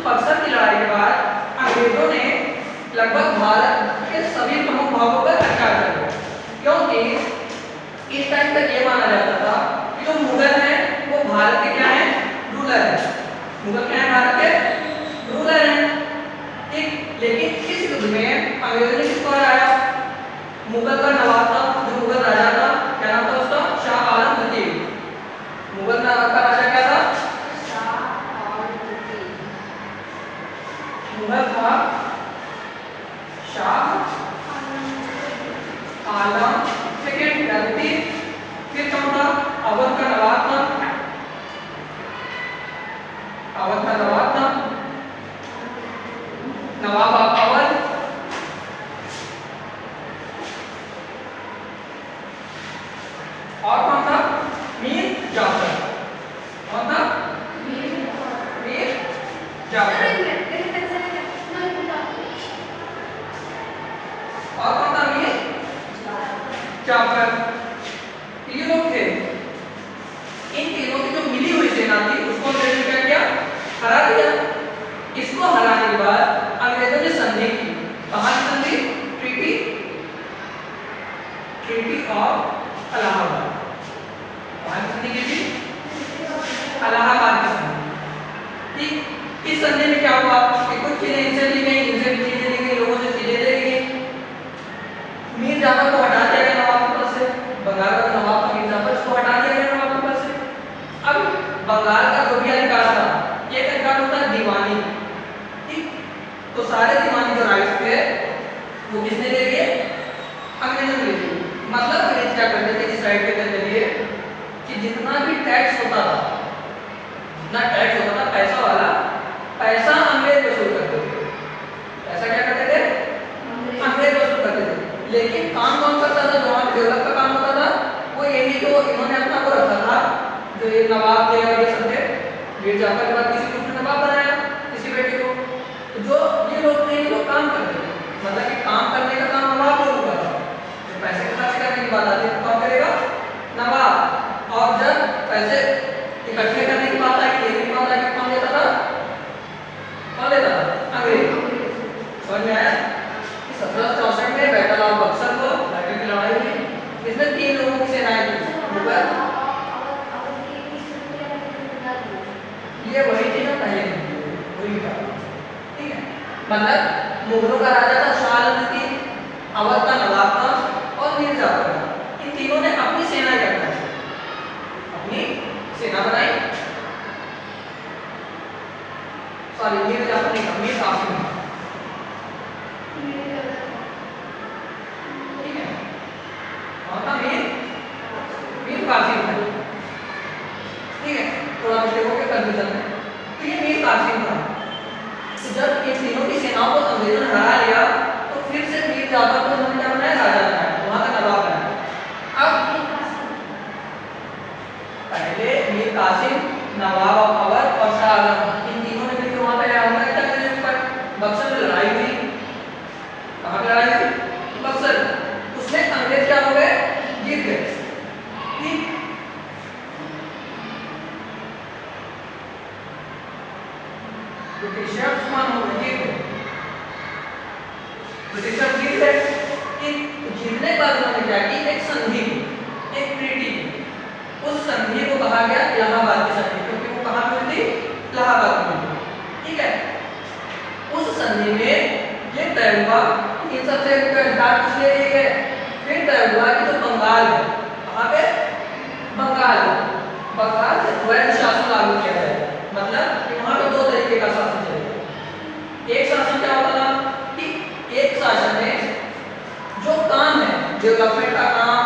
बक्सर की लड़ाई के बाद अंग्रेजों ने लगभग भारत के सभी प्रमुख भागों पर अटैक कर दिया, क्योंकि इस टाइम तक ये माना जाता था कि जो मुगल हैं वो भारत के क्या हैं, रूलर हैं। मुगल क्या है, भारत के रूलर हैं, ठीक। लेकिन इस युद्ध में अंग्रेजों ने किसको हराया? मुगल का नवाब था, जो मुगल राजा था, क्या नाम था उसका? शाह आलम द्वितीय। मुगल का राजा क्या था? मुगल था शाह आलम सेकंड द्वितीय। फिर कौन था? अवध का नवाब था, अवध का नवाब था, नवाब अवध। और कौन था? मीर जाफर। कौन था? मीर जाफर। और कौन था? मीर जाफर। ये लोग थे। इन तीनों की जो मिली हुई सेना थी उसको अंग्रेजों ने क्या किया? हरा दिया। इसको हराने के बाद अंग्रेजों ने संधि की। कहाँ की संधि? Treaty of Allahabad. कहाँ की संधि की थी? इलाहाबाद की संधि। ठीक। इस संधि में क्या हुआ कि कुछ चीजें इनसे ली गई, इनसे चीजें ली गई, लोगों से चीजें ले गई। मीर जाफर को हटा दिया गया नवाब के पास से। बंगाल का नवाब था मीर जाफर, इसको हटा दिया गया नवाब के पास से। अब बंगाल का जो भी अधिकार था, ये अधिकार होता है दीवानी, ठीक। तो सारे दीवानी जो राइट्स थे वो किसने ले लिए? अंग्रेजों ने ले लिए। मतलब अंग्रेज क्या करते थे इस राइट के लिए कि जितना भी टैक्स होता था, जितना टैक्स होता था पैसा वाला, पैसा अंग्रेज वसूल करते थे। पैसा क्या करते थे? अंग्रेज वसूल करते थे। लेकिन काम कौन करता था? जो डेवलप का काम होता था वो यही जो इन्होंने अपना को रखा था, जो ये नवाब थे और ये सब थे। मीर जाफर के बाद किसी को नवाब बनाया, किसी बेटे को। तो जो ये लोग थे, ये लोग काम करते थे, मतलब कि काम करने का काम नवाब लोगों का था। जो पैसे खर्च करने की बात आती है तो कौन करेगा? नवाब। और जब पैसे इकट्ठे करने की बात आई, लेने की बात आई, कौन देता था? कौन देता था? अंग्रेज। समझ में आया? 1764 में बैटल ऑफ बक्सर को, बक्सर की लड़ाई हुई। इसमें 3 लोगों की सेनाएं थी। मुगल, ये वही थी ना पहले वही था, ठीक है। मतलब मुगलों का राजा था शाह आलम द्वितीय, अवध का नवाब था और मीर जाफर था। इन तीनों ने अपनी सेना क्या बनाई? अपनी सेना बनाई। सॉरी, मीर जाफर नहीं था, मीर कासिम था, ठीक है। कौन था? मीर कासिम था, ठीक है। थोड़ा मिस्टेक हो गया कंफ्यूजन में। तो ये मीर कासिम था। तो जब इन तीनों की सेनाओं को अंग्रेजों ने हरा लिया तो फिर से मीर जाफर को उन्होंने क्या बनाया? राजा बनाया, वहां का नवाब बनाया। अब पहले मीर कासिम, नवाब अवध और शाह आलम, इन तीनों ने मिलकर वहां पे हमला किया अंग्रेजों के ऊपर। बक्सर में लड़ाई हुई। कहां पे लड़ाई हुई? बक्सर। उसमें अंग्रेज क्या हो गए? जीत गए, ठीक। ब्रिटिशर्स मान हो गए, ब्रिटिशर्स जीत गए। जीतने के बाद उन्होंने क्या की? एक संधि, एक ट्रीटी। उस संधि को कहा गया इलाहाबाद की संधि, क्योंकि वो कहाँ पे थी? इलाहाबाद में, ठीक है। उस संधि में ये तय हुआ कि इन सबसे अधिकार कुछ ले लिए गए। फिर तय हुआ कि जो बंगाल है, कहाँ पे? बंगाल, बंगाल से द्वैध शासन लागू किया जाए। मतलब कि वहां पे 2 तरीके का शासन चलेगा। एक शासन क्या होता था कि एक शासन में जो काम है, डेवलपमेंट का काम,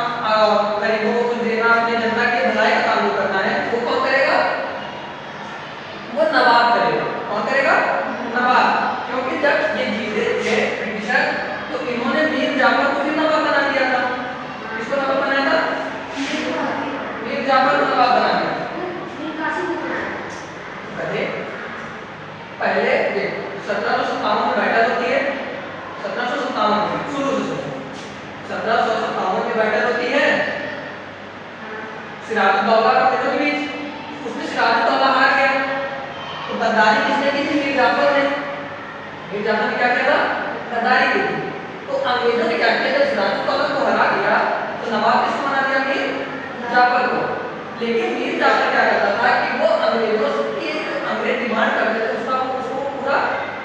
गरीबों को कुछ देना, अपने जनता की भलाई का काम जो करना है, वो कौन करेगा? वो नवाब करेगा। कौन करेगा? नवाब। क्योंकि जब ये जीते थे ब्रिटिशर तो इन्होंने मीर जाफर को भी नवाब बना दिया था। किसको नवाब बनाया था? मीर जाफर को नवाब बना दिया। पहले 1757 में बैठल होती है। 1757 में शुरू से 1757 में बैठल होती है सिराजुद्दौला का के बीच। उसमें सिराजुद्दौला हार गया तो गद्दारी किसने की थी? जाफर ने क्या किया था? गद्दारी की थी। तो अंग्रेजों ने क्या किया, जब सिराजुद्दौला को हरा दिया तो नवाब किसको बना दिया? मीर जाफर को। लेकिन मीर जाफर क्या करता था कि वो अंग्रेजों की अंग्रेज डिमांड करते थे उसका उसको पूरा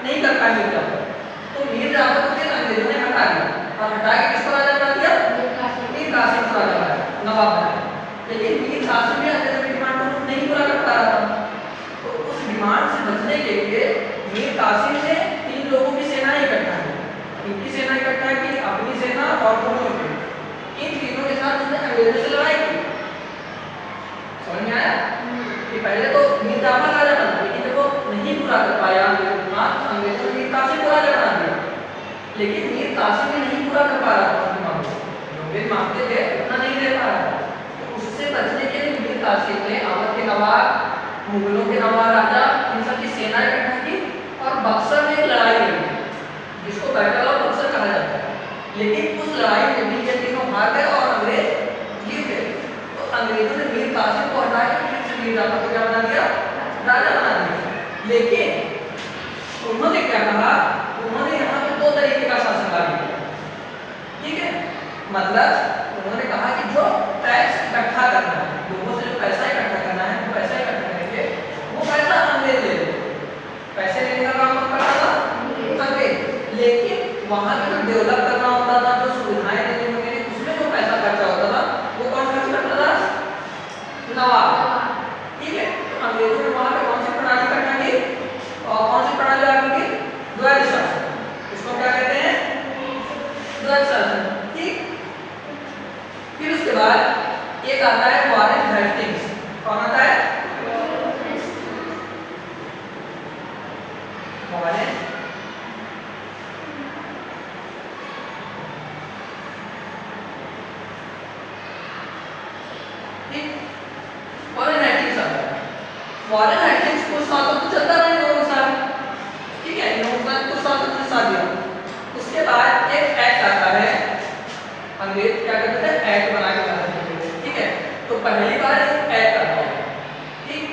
नहीं कर पाए मीर जाफर। तो मीर जाफर को फिर अंग्रेजों ने हटा दिया और हटा के किसको राजा बना दिया? मीर कासिम को राजा बनाया, नवाब बनाया। लेकिन मीर कासिम भी अंग्रेजों की डिमांड को नहीं पूरा कर पा रहा था। तो उस डिमांड से बचने के लिए मीर कासिम ने 3 लोगों की सेना इकट्ठा की। इनकी सेना इकट्ठा की, अपनी सेना और दोनों की। इन तीनों के साथ उसने अंग्रेजों से लड़ाई की। समझ में आया कि पहले तो मीर जाफर राजा बना, लेकिन जब वो नहीं पूरा कर पाया अंग्रेजों ने मीर कासिम को राजा बना दिया। लेकिन मीर कासिम भी नहीं पूरा कर पा रहा था अपनी मांग को, जो वे मांगते थे उतना नहीं दे पा रहा था। तो उससे बचने के लिए मीर कासिम ने अवध के नवाब, मुगलों के नवाब राजा, इन सब की सेना इकट्ठा की और बक्सर में एक लड़ाई लड़ी जिसको बैटल ऑफ बक्सर कहा जाता है। लेकिन उस लड़ाई में भी ये तीनों हार गए और अंग्रेज जीत गए। तो अंग्रेजों ने मीर कासिम को हटा के फिर से मीर जाफर को क्या बना दिया? राजा बना दिया। लेकिन उन्होंने क्या कहा, उन्होंने यहाँ पे 2 तरीके का शासन लागू किया। ठीक है, मतलब उन्होंने कहा कि जो टैक्स इकट्ठा करना है, लोगों से जो पैसा इकट्ठा करना है, वो पैसा इकट्ठा करके वो पैसा अंग्रेज ले लेते। पैसे लेने का काम कौन करता था? अंग्रेज। लेकिन वहां पे जो डेवलप करना होता था, जो सुविधाएं देने वगैरह, उसमें जो पैसा खर्चा होता था वो कौन खर्च करता था? नवाब। ठीक है, तो अंग्रेजों ने वहां पे कौन सी प्रणाली इकट्ठा की और कौन सी प्रणाली लागू की? द्वैध शासन। इसको क्या कहते हैं? द्वैध शासन। ठीक, फिर उसके बाद एक आता है वॉरेन हेस्टिंग्स। कौन आता है? वॉरेन वॉरेन हेस्टिंग्स कुछ सालों तक चलता रहा, 9 साल। ठीक है, 9 साल कुछ सालों तक साथ दिया। उसके बाद एक एक्ट आता है, अंग्रेज क्या करते थे? एक्ट बना के लाते थे। ठीक है, तो पहली बार एक एक्ट आता है। ठीक,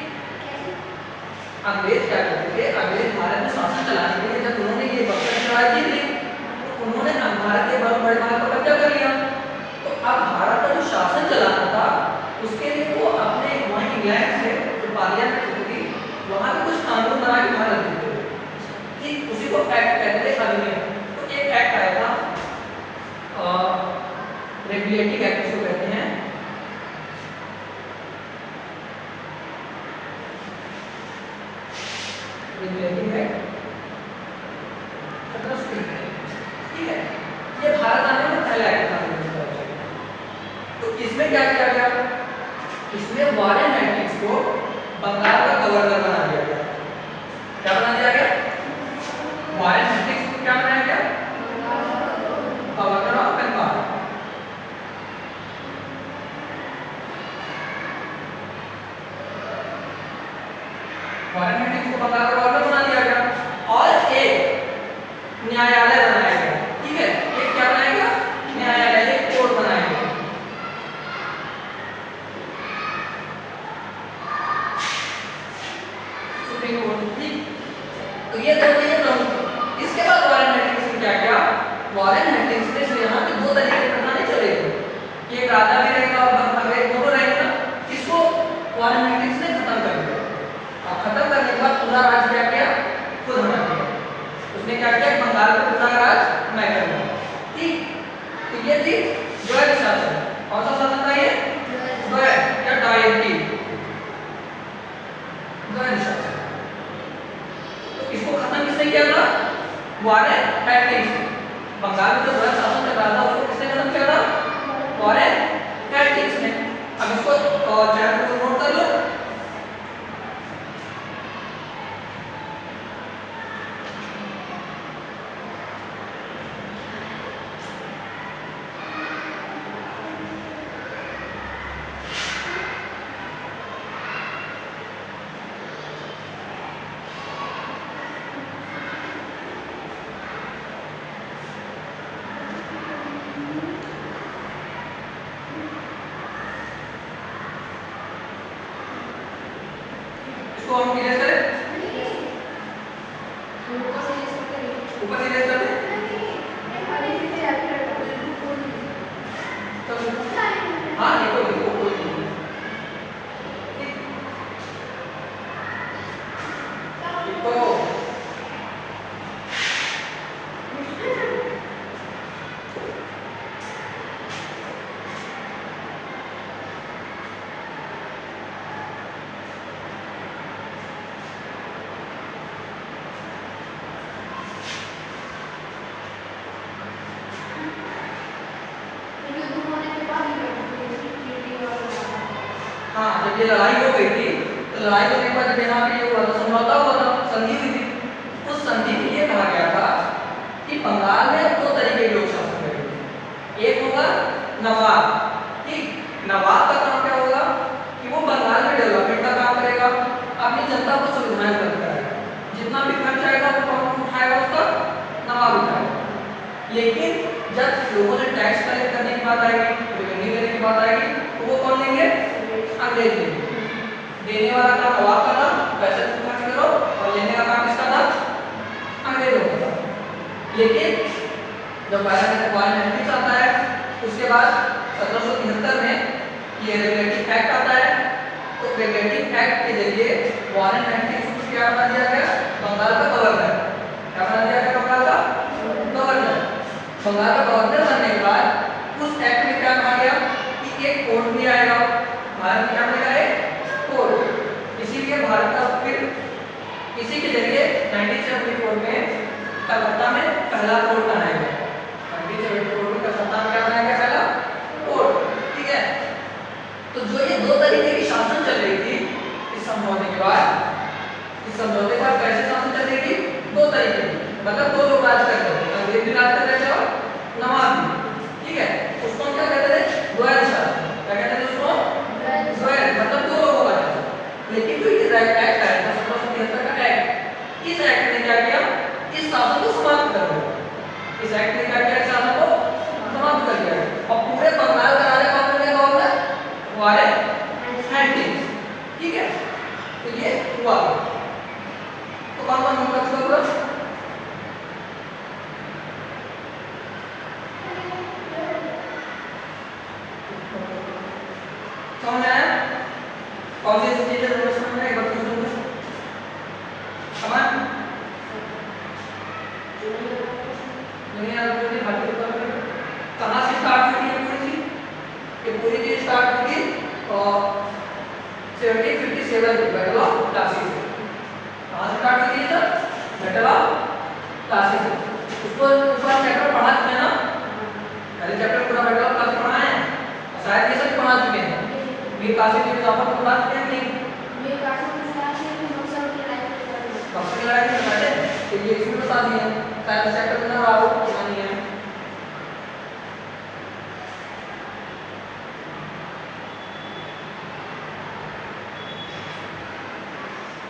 अंग्रेज क्या करते थे? अंग्रेज भारत में शासन चलाने के लिए जब उन्होंने ये बक्सर की लड़ाई जीत ली तो उन्होंने भारत के बहुत बड़े भाग पर कब्जा कर लिया। तो अब भारत का जो शासन चलाना था उसके लिए वो अपने वहाँ इंग्लैंड से पार्लियामेंट होती थी, वहां पे कुछ कानून बना के भारत देते थे। ठीक, उसी को एक्ट कहते थे अधिनियम। तो एक एक्ट आया था, रेगुलेटिंग एक्ट इसको कहते हैं। Regulating act 1760। ठीक है, ये भारत आने में पहला एक्ट था। तो इसमें क्या किया गया? इसमें वॉरेन हेस्टिंग्स को बंगाल का गवर्नर बना दिया गया। क्या बना दिया गया? वॉरेन हेस्टिंग्स को क्या बनाया गया? Governor of Bengal. Warren Hastings को बंगाल का गवर्नर बना दिया गया और एक न्यायालय बनाया गया। ठीक है, एक क्या बनाया गया? न्यायालय, एक कोर्ट बनाया गया। तो ये 2 चीजें प्रमुख। इसके बाद वॉरेन हेस्टिंग्स ने क्या किया? वॉरेन हेस्टिंग्स ने यहाँ पे 2 तरीके की प्रणाली चलेगी, कि एक राजा भी रहेगा और अंग्रेज दोनों रहेंगे ना। इसको वॉरेन हेस्टिंग्स ने खत्म कर दिया और खत्म करने के बाद पूरा राज्य क्या किया? खुद बना दिया। उसने क्या किया? बंगाल का पूरा राज मैं करूंगा। ठीक, तो ये थी द्वैध शासन। कौन सा शासन था ये? द्वैध या डायरेक्टिव द्वैध शासन। इसको खत्म किसने किया था? Warren Hastings. बंगाल में जो द्वैध शासन चल रहा था उसको किसने खत्म किया था? वॉरेन हेस्टिंग्स ने। अब इसको चैप्टर को नोट कर लो। इसको हम क्लियर करें। ऊपर से रेस करते हाँ लिखो लिखो कोई नहीं लिखो हाँ जब ये लड़ाई हो गई थी तो लड़ाई होने के बाद जब यहाँ पे ये हुआ था समझौता हुआ था संधि हुई थी उस संधि में ये कहा गया था कि बंगाल में दो तरीके के लोग शासन करेंगे एक होगा नवाब ठीक नवाब का काम क्या होगा कि वो बंगाल में डेवलपमेंट का काम करेगा अपनी जनता को सुविधाएं उपलब्ध कराएगा जितना भी खर्च आएगा वो कौन उठाएगा उसका नवाब उठाएगा लेकिन जब लोगों से टैक्स कलेक्ट करने की बात आएगी रेवेन्यू देने की बात आएगी तो वो कौन लेंगे अंग्रेज लेंगे देने वाला काम नवाब का था पैसे खर्च करो और लेने का काम किसका था अंग्रेजों का था लेकिन जब वारन हेस्टिंग्स आता है उसके बाद 1773 में ये रेगुलेटिंग एक्ट आता है तो रेगुलेटिंग एक्ट के जरिए वारन हेस्टिंग्स को क्या बना दिया गया बंगाल का गवर्नर क्या बना दिया गया बंगाल का गवर्नर बंगाल का गवर्नर बनने के बाद उस एक्ट में क्या कहा गया कि एक कोर्ट भी आएगा भारत में क्या बनेगा एक कोर्ट इसीलिए भारत का फिर इसी के जरिए 1974 में कलकत्ता में पहला कोर्ट बनाया गया 1974 में कलकत्ता में क्या बनाया गया पहला कोर्ट ठीक है तो जो ये दो तरीके की शासन चल रही थी इस समझौते के बाद इस समझौते के बाद कैसे शासन चल रही थी दो तरीके की मतलब दो लोग राज करते थे अंग्रेज भी राज करते थे और नवाब भी ठीक है उसको हम क्या कहते थे द्वैध शासन क्या कहते थे उसको द्वैध मतलब दो लोगों का शासन लेकिन जो ये एक्ट आया था 1773 का एक्ट इस एक्ट ने क्या किया इस शासन को समाप्त कर दिया इस एक्ट ने क्या किया इस शासन को समाप्त कर दिया और पूरे बंगाल का राजा कौन बन गया गवर्नर वारन हेस्टिंग्स ठीक है तो ये हुआ तो कौन कौन होगा इसका पूरा समझ आया कौन सी चीजें जरूरत समझ में एक बार पूछ लूंगा समझ दुनिया की भारतीय कहाँ से स्टार्ट हुई है पूरी चीज ये पूरी चीज स्टार्ट हुई और 1757 में बैटल ऑफ प्लासी से कहाँ से स्टार्ट हुई है सर बैटल ऑफ प्लासी से उसको ऊपर चैप्टर पढ़ा चुके हैं ना पहले चैप्टर पूरा बैटल ऑफ प्लासी पढ़ा है शायद ये सब पढ़ा चुके हैं मीर कासिम के एग्जांपल को पढ़ा चुके हैं नहीं मीर कासिम के साथ से बक्सर की लड़ाई बक्सर की लड़ाई में पढ़े तो ये इसमें बता दिए शायद चैप्टर में ना रहा हो नहीं है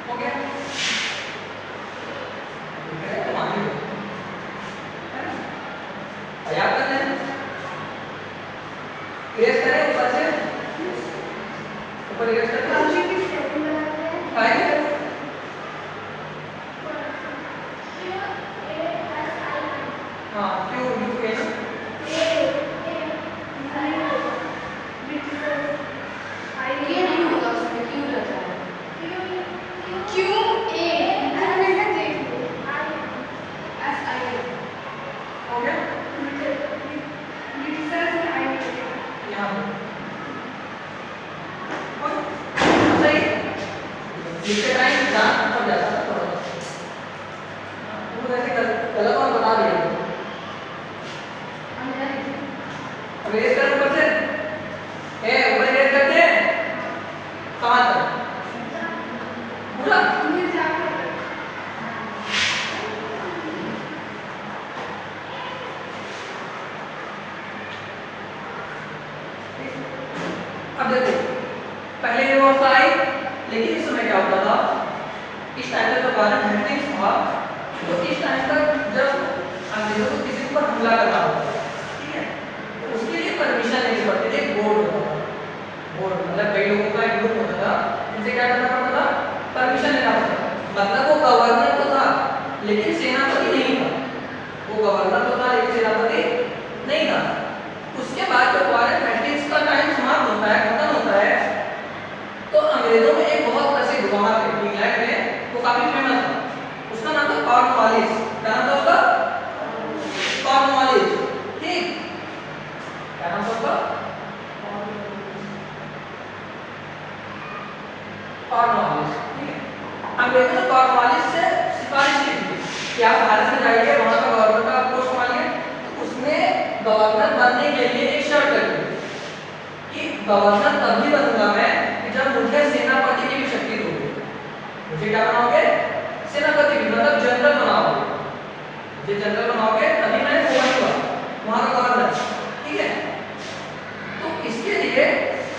हो गया तो मान लो है ना याद करना है इरेज करें ऊपर से ऊपर इरेज करते हैं फाइल हाँ क्यों यू के ना ये नहीं होगा उसमें क्यों लगा है क्यों ए अरे मैं देख लो आई एस आई हो गया रिसर्च आई यहाँ और सही जिसके टाइम जान तब जाता था थोड़ा वो ऐसे गलत और बता दिया अब रेस कर ऊपर से ऊपर रेस करते हैं कहाँ तक पूरा अब देखो पहले ये व्यवस्था आई लेकिन इस समय क्या होता था इस टाइम तक वारन हेस्टिंग्स था तो इस टाइम तक जब अंग्रेजों को किसी पर हमला करना होता ठीक है तो उसके लिए परमिशन लेनी पड़ती थी बोर्ड होता था बोर्ड मतलब कई लोगों का एक ग्रुप होता था उनसे क्या करना पड़ता था परमिशन लेना पड़ता था मतलब वो गवर्नर तो था लेकिन सेनापति नहीं था कॉर्नवालिस, क्या नाम था उसका? कॉर्नवालिस, ठीक, क्या नाम था उसका? कॉर्नवालिस, ठीक है। अंग्रेजों ने कॉर्नवालिस से सिफारिश की थी कि आप भारत में जाइए, वहां का गवर्नर का आप पोस्ट संभालिए। तो उसने गवर्नर बनने के लिए एक शर्त रखी कि गवर्नर तभी बनूंगा मैं कि जब मुझे सेनापति की भी शक्ति दोगे। मुझे क्या बनाओगे? सेनापति की, मतलब जनरल बनाओगे। मुझे जनरल बनाओगे तभी मैं वो बनूंगा वहां का गवर्नर, ठीक है। तो इसके लिए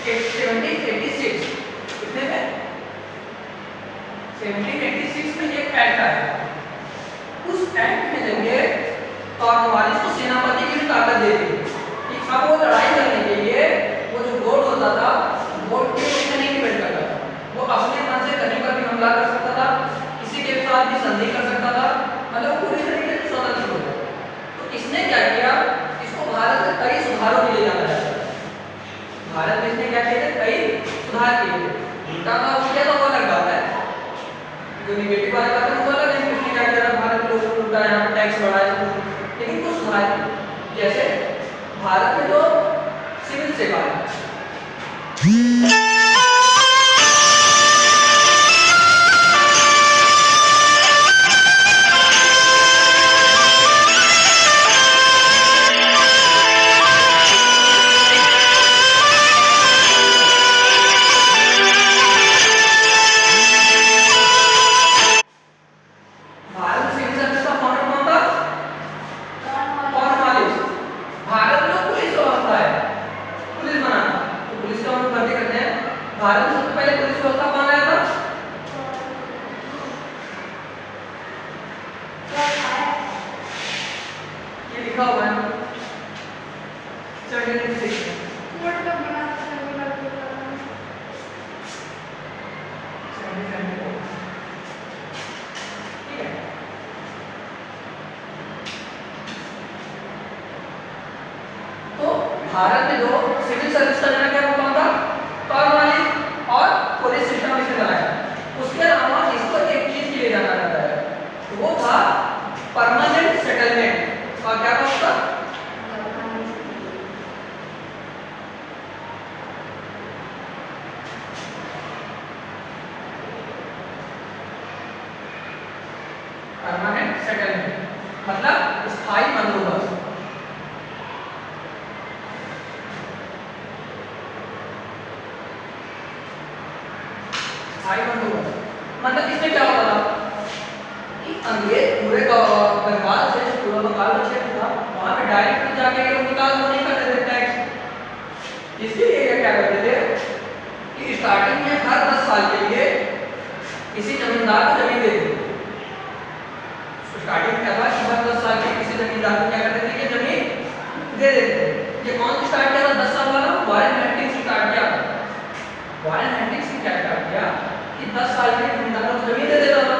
1786 कितने में 1786 में एक एक्ट आया। उस एक्ट में जरिए कॉर्नवालिस को सेनापति की भी ताकत दे दी कि अब वो लड़ाई करने के लिए वो जो गोट होता था, गोट के उससे नहीं डिपेंड करता था, वो अपने मन से कहीं पर भी हमला कर सकता था, किसी के साथ भी संधि कर सकता था, मतलब पूरी तरीके से स्वतंत्र हो गया। तो इसने क्या किया, इसको भारत में कई सुधारों के लिए जाना जाता है। भारत में इसने क्या किए थे? कई सुधार किए थे। उल्टा था उल्टा तो वो अलग बात है, जो निगेटिव वाली बात है वो अलग है। इसने क्या किया, भारत के लोगों को उल्टा यहाँ पर टैक्स बढ़ाया, लेकिन कुछ सुधार किए। जैसे भारत में जो सिविल सेवा है, भारत में सबसे पहले पुलिस व्यवस्था कौन लाया था? ये लिखा हुआ है 1786 ठीक है। तो भारत में जो सिविल सर्विस का जनक है वो कौन था? कॉर्नवालिस, और पुलिस सिस्टम इसने बनाया। उसके अलावा इसको एक चीज के लिए जाना जाता है, वो था परमानेंट सेटलमेंट। और क्या था उसका? परमानेंट सेटलमेंट मतलब स्थायी बंदोबस्त। मतलब इसमें क्या होता था कि अंग्रेज पूरे बंगाल से, पूरा बंगाल का क्षेत्र था, वहां पे डायरेक्ट जाके ये निकाल वो नहीं करते थे टैक्स। इसलिए ये क्या करते थे कि स्टार्टिंग में हर 10 साल के लिए किसी जमींदार को जमीन दे देते। स्टार्टिंग में क्या था कि हर 10 साल के किसी जमींदार को क्या करते थे कि जमीन दे देते। ये कौन स्टार्ट किया था 10 साल वाला? वॉरेन हेस्टिंग्स स्टार्ट किया। वॉरेन हेस्टिंग्स ने क्या स्टार्ट किया कि 10 साल के जमींदारों को जमीन दे देता था,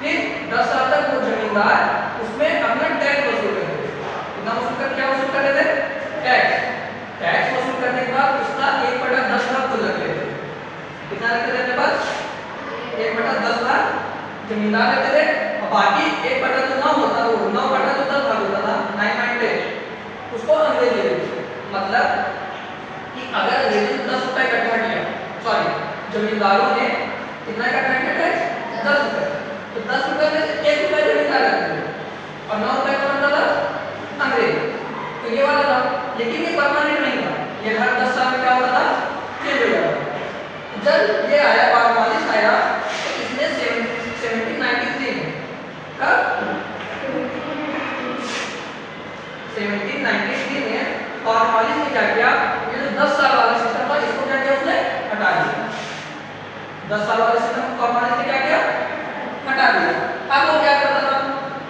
फिर 10 साल तक वो जमींदार उसमें अपना टैक्स वसूल करते थे। कितना वसूल कर, क्या वसूल करते थे? टैक्स। टैक्स वसूल करने के बाद उसका 1/10 भाग खुद रख लेते थे। कितना रखते थे अपने पास? 1/10 भाग जमींदार रखते थे, और बाकी 1/9 होता, वो 9/10 भाग होता था, 9.10 उसको अंग्रेज ले लेते थे। मतलब कि अगर अंग्रेजों ने 10 रुपए इकट्ठा किया, सॉरी जमींदारों ने कितना इकट्ठा किया टैक्स? 10 रुपए। तो 10 रुपए में से 1 रुपए जमींदार रखते थे और 9 रुपए कौन रखता था? अंग्रेज। तो ये वाला था, लेकिन ये परमानेंट नहीं था, ये हर 10 साल में क्या होता था? चेंज हो जाता था। जब ये आया कॉर्नवालिस आया तो इसने 1793 में, कब? 1793 में कॉर्नवालिस ने क्या किया, ये जो 10 साल वाला सिस्टम था इसको क्या किया उसने? हटा दिया। 10 साल वाले सिस्टम कॉर्नवालिस ने क्या किया? हटा दिया। अब वो क्या करता था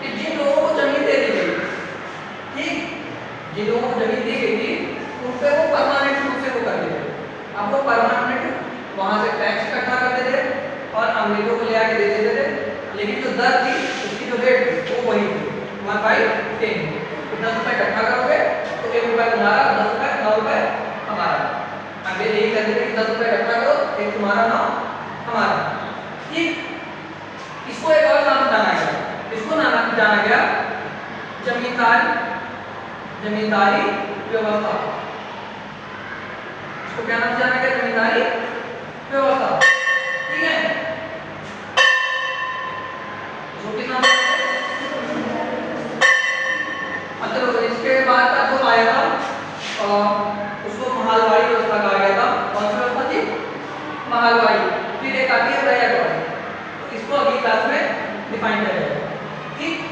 कि जिन लोगों को जमीन दे दी गई, ठीक, जिन लोगों को जमीन दी गई थी उन पे वो परमानेंट रूप से वो कर देते। अब वो परमानेंट वहां से टैक्स इकट्ठा करते थे और अंग्रेजों को ले आके दे देते थे, लेकिन जो दर थी उसकी जो रेट थी वो वही थी 1/10। 10 रुपए इकट्ठा करोगे तो 1 रुपए तुम्हारा, 10 रुपए 9 रुपए हमारा। अंग्रेज यही कहते थे कि 10 रुपए इकट्ठा करो, 1 तुम्हारा 9 हमारा, ठीक। इसको एक और नाम बताना है इसको नाम जाना गया जमींदारी व्यवस्था। इसको क्या नाम जाना गया? जमींदारी व्यवस्था। ठीक है, इसको किस नाम से? मतलब इसके बाद का जो आया था उसको महलवाड़ी व्यवस्था कहा गया था। कौन सी व्यवस्था थी? महलवाड़ी। फिर एक आती है रैयतवाड़ी, तो इसको अगली क्लास में डिफाइन किया जाएगा। ठीक।